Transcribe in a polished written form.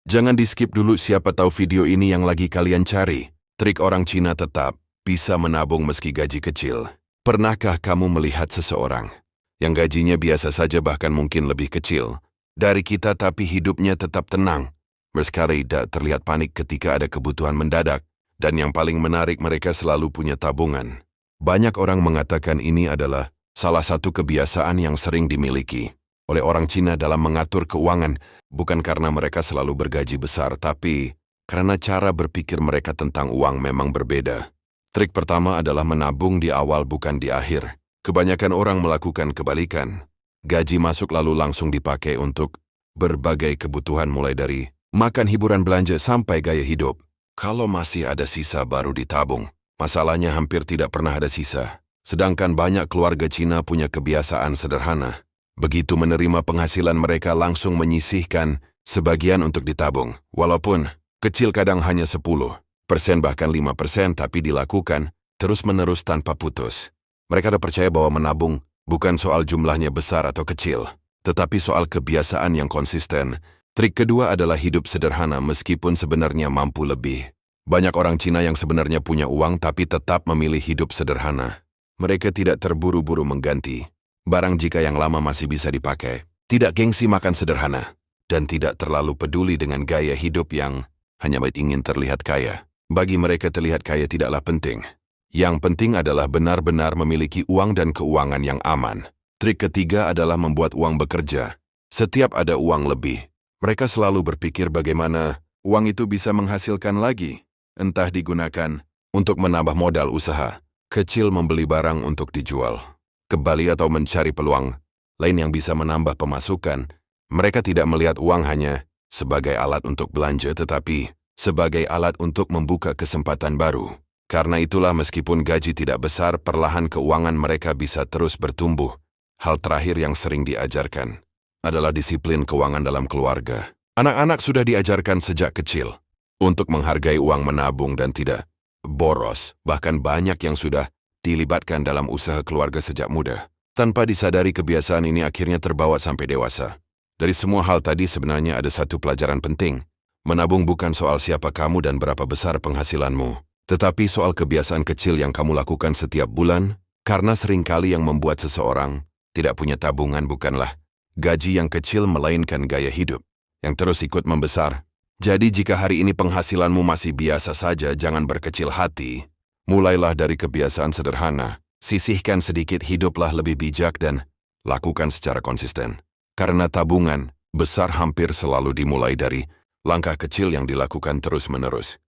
Jangan di-skip dulu, siapa tahu video ini yang lagi kalian cari. Trik orang Cina tetap bisa menabung meski gaji kecil. Pernahkah kamu melihat seseorang yang gajinya biasa saja bahkan mungkin lebih kecil dari kita tapi hidupnya tetap tenang? Meski tidak terlihat panik ketika ada kebutuhan mendadak. Dan yang paling menarik, mereka selalu punya tabungan. Banyak orang mengatakan ini adalah salah satu kebiasaan yang sering dimiliki oleh orang Cina dalam mengatur keuangan, bukan karena mereka selalu bergaji besar, tapi karena cara berpikir mereka tentang uang memang berbeda. Trik pertama adalah menabung di awal bukan di akhir. Kebanyakan orang melakukan kebalikan. Gaji masuk lalu langsung dipakai untuk berbagai kebutuhan mulai dari makan, hiburan, belanja, sampai gaya hidup. Kalau masih ada sisa baru ditabung. Masalahnya hampir tidak pernah ada sisa. Sedangkan banyak keluarga Cina punya kebiasaan sederhana. Begitu menerima penghasilan mereka langsung menyisihkan sebagian untuk ditabung. Walaupun kecil, kadang hanya 10% bahkan 5%, tapi dilakukan terus-menerus tanpa putus. Mereka ada percaya bahwa menabung bukan soal jumlahnya besar atau kecil, tetapi soal kebiasaan yang konsisten. Trik kedua adalah hidup sederhana meskipun sebenarnya mampu lebih. Banyak orang Cina yang sebenarnya punya uang tapi tetap memilih hidup sederhana. Mereka tidak terburu-buru mengganti barang jika yang lama masih bisa dipakai, tidak gengsi makan sederhana, dan tidak terlalu peduli dengan gaya hidup yang hanya ingin terlihat kaya. Bagi mereka terlihat kaya tidaklah penting. Yang penting adalah benar-benar memiliki uang dan keuangan yang aman. Trik ketiga adalah membuat uang bekerja. Setiap ada uang lebih, mereka selalu berpikir bagaimana uang itu bisa menghasilkan lagi. Entah digunakan untuk menambah modal usaha kecil, membeli barang untuk dijual kembali, atau mencari peluang lain yang bisa menambah pemasukan. Mereka tidak melihat uang hanya sebagai alat untuk belanja, tetapi sebagai alat untuk membuka kesempatan baru. Karena itulah meskipun gaji tidak besar, perlahan keuangan mereka bisa terus bertumbuh. Hal terakhir yang sering diajarkan adalah disiplin keuangan dalam keluarga. Anak-anak sudah diajarkan sejak kecil untuk menghargai uang, menabung, dan tidak boros. Bahkan banyak yang sudah dilibatkan dalam usaha keluarga sejak muda. Tanpa disadari, kebiasaan ini akhirnya terbawa sampai dewasa. Dari semua hal tadi sebenarnya ada satu pelajaran penting. Menabung bukan soal siapa kamu dan berapa besar penghasilanmu, tetapi soal kebiasaan kecil yang kamu lakukan setiap bulan. Karena seringkali yang membuat seseorang tidak punya tabungan bukanlah gaji yang kecil, melainkan gaya hidup yang terus ikut membesar. Jadi jika hari ini penghasilanmu masih biasa saja, jangan berkecil hati. Mulailah dari kebiasaan sederhana. Sisihkan sedikit, hiduplah lebih bijak, dan lakukan secara konsisten. Karena tabungan besar hampir selalu dimulai dari langkah kecil yang dilakukan terus-menerus.